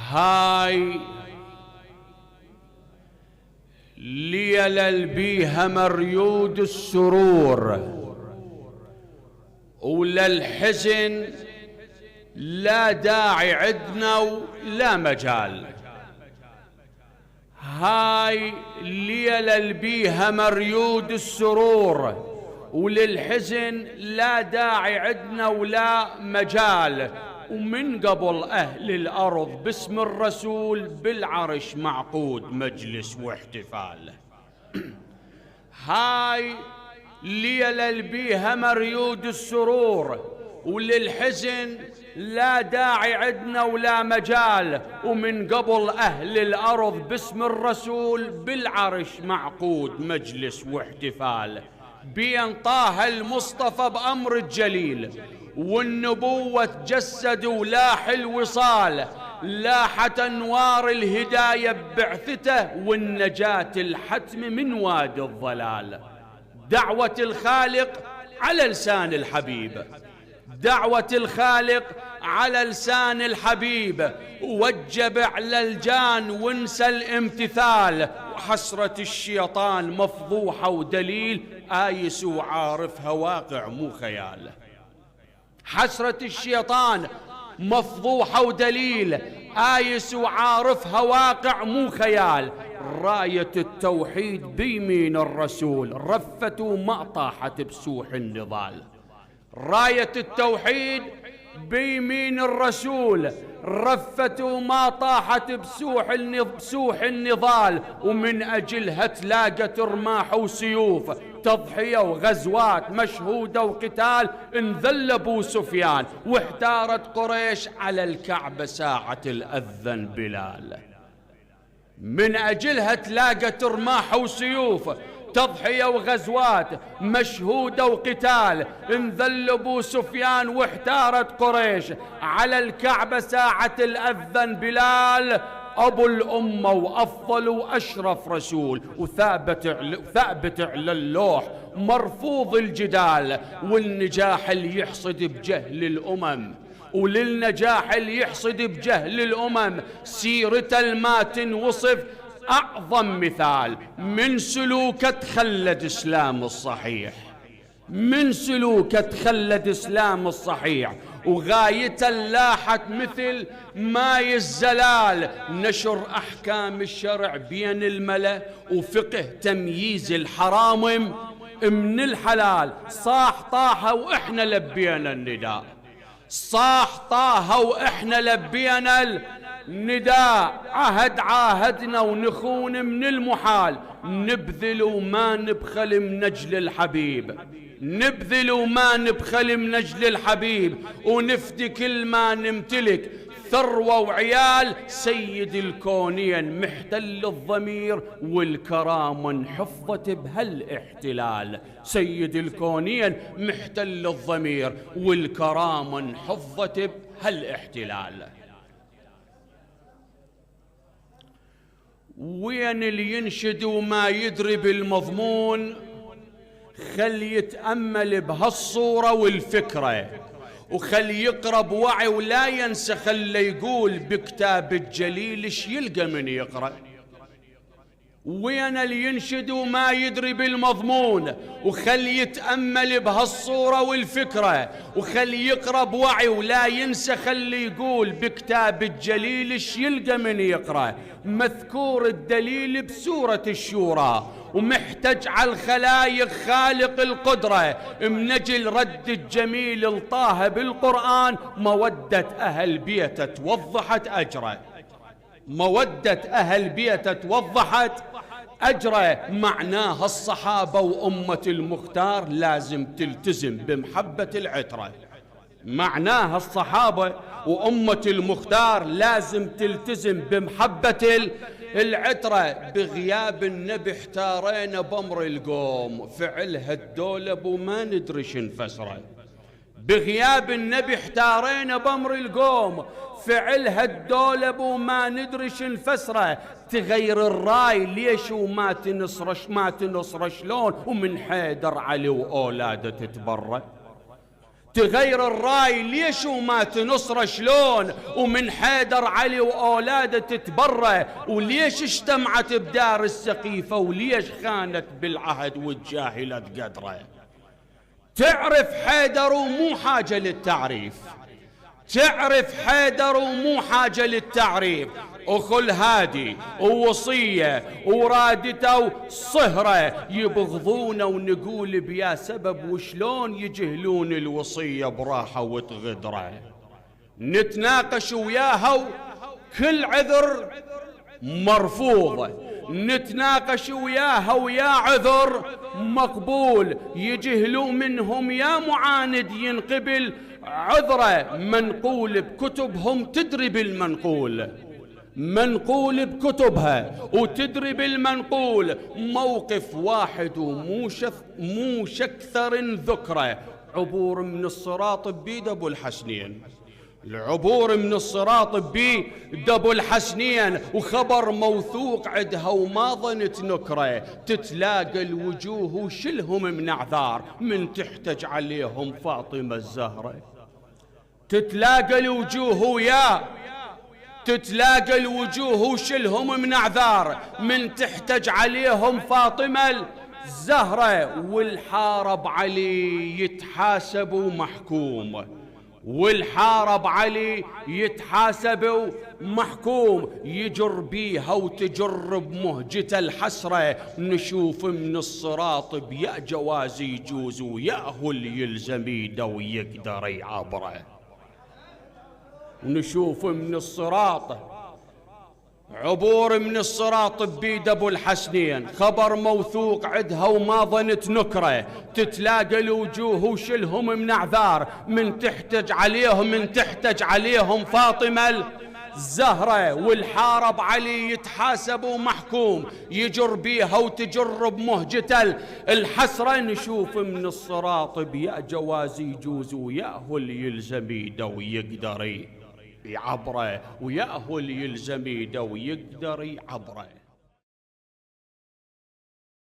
هاي ليلة بيها مريود السرور، وللحزن لا داعي عدنا ولا مجال. هاي ليلة بيها مريود السرور، وللحزن لا داعي عدنا ولا مجال. ومن قبل أهل الأرض باسم الرسول بالعرش معقود مجلس واحتفال. هاي ليلة بيها مريود السرور، وللحزن لا داعي عدنا ولا مجال. ومن قبل أهل الأرض باسم الرسول بالعرش معقود مجلس واحتفال. بين طه المصطفى بأمر الجليل، والنبوة تجسد ولاح الوصال. لاحت أنوار الهداية ببعثته، والنجاة الحتم من وادي الضلال. دعوة الخالق على لسان الحبيب، دعوة الخالق على لسان الحبيب. وجب على الجان وانسى الامتثال، وحسرة الشيطان مفضوحة ودليل آيس وعارفها واقع مو خيال. حسرة الشيطان مفضوحة ودليل آيس وعارفها واقع مو خيال. راية التوحيد بيمين الرسول رفت وما طاحت بسوح النضال. راية التوحيد بيمين الرسول رفت وما طاحت بسوح النضال. ومن أجلها تلاقت رماح وسيوف، تضحية وغزوات مشهودة وقتال. انذل أبو سفيان واحتارت قريش على الكعبة ساعة الأذن بلال. من أجلها تلاقت رماح وسيوف، تضحية وغزوات مشهودة وقتال. انذل أبو سفيان واحتارت قريش على الكعبة ساعة الأذن بلال. أبو الأمة وأفضل وأشرف رسول، وثابت على اللوح مرفوض الجدال. والنجاح اللي يحصد بجهل الأمم، وللنجاح اللي يحصد بجهل الأمم سيرة ما تنوصف أعظم مثال. من سلوكه تخلد إسلام الصحيح، من سلوكه تخلد إسلام الصحيح. وغايته لاحت مثل ماي الزلال، نشر أحكام الشرع بين الملأ، وفقه تمييز الحرام من الحلال. صاح طه وإحنا لبينا النداء، صاح طه وإحنا لبينا النداء. عاهدنا ونخون من المحال، نبذل وما نبخل من أجل الحبيب، نبذل وما نبخل من أجل الحبيب. ونفدي كل ما نمتلك ثروة وعيال. سيد الكونين محتل الضمير، والكرامة انحفظت بهالاحتلال. سيد الكونين محتل الضمير، والكرامة انحفظت بهالاحتلال. وين اللي ينشد وما يدري بالمضمون، خل يتأمل بهالصورة والفكرة، وخل يقرأ بوعي ولا ينسى. خل يقول بكتاب الجليل ايش يلقى من يقرأ. وين اللي ينشد وما يدري بالمضمون، وخل يتأمل بهالصورة والفكرة، وخل يقرأ بوعي ولا ينسى. خل يقول بكتاب الجليل ايش يلقى من يقرأ. مذكور الدليل بسورة الشورى، ومحتج على الخلايق خالق القدرة. من أجل رد الجميل لطه بالقرآن، مودة أهل بيته توضحت أجره، مودة أهل بيته توضحت أجره. معناها الصحابة وأمة المختار لازم تلتزم بمحبة العترة. معناها الصحابة وأمة المختار لازم تلتزم بمحبة العترة. بغياب النبي احتارينا بأمر القوم، فعلها الدولب وما ندري شن فسره. بغياب النبي احتارينا بأمر القوم، فعلها الدولب وما ندري شن فسره. تغير الراي ليش وما تنصر شلون، ومن حيدر علي وأولاده تتبرى. تغير الراي ليش وما تنصره شلون، ومن حيدر علي وأولاده تتبرى، وليش اجتمعت بدار السقيفة، وليش خانت بالعهد وتجاهلت قدره. تعرف حيدر ومو حاجة للتعريف، تعرف حيدر ومو حاجة للتعريف. أخو الهادي ووصية ورادته وصهرة يبغضونه، ونقول بيا سبب وشلون يجهلون الوصية براحة وتغدره. نتناقش وياها كل عذر مرفوض، نتناقش وياها ويا عذر مقبول. يجهلوا منهم يا معاند ينقبل عذره. منقول بكتبهم تدري بالمنقول، منقول بكتبها وتدري بالمنقول. موقف واحد ومو شكثر ذكره. عبور من الصراط بيد ابو الحسنين، العبور من الصراط بيد ابو الحسنين، وخبر موثوق عدها وما ظنت نكره. تتلاقى الوجوه وشلهم من اعذار، من تحتج عليهم فاطمه الزهره. تتلاقى الوجوه ويا تتلاقى الوجوه وشلهم من اعذار، من تحتج عليهم فاطمه الزهره. والحارب علي يتحاسب ومحكوم، والحارب علي يتحاسب ومحكوم. يجر بيها وتجر بمهجته الحسره. نشوف من الصراط بيا جواز يجوز، وياهو اللي يلزم يده ويقدر يعبره. ونشوف من الصراط عبور من الصراط بيد ابو الحسنين، خبر موثوق عدها وما ظنت نكره. تتلاقى الوجوه وشلهم من اعذار، من تحتج عليهم فاطمه الزهره. والحارب علي يتحاسب ومحكوم، يجر بيها وتجر بمهجته الحسره. نشوف من الصراط بيا جواز يجوز، وياهو اللي يلزم يده ويقدر يعبره، وياهو اللي يلزم يده ويقدر يعبره.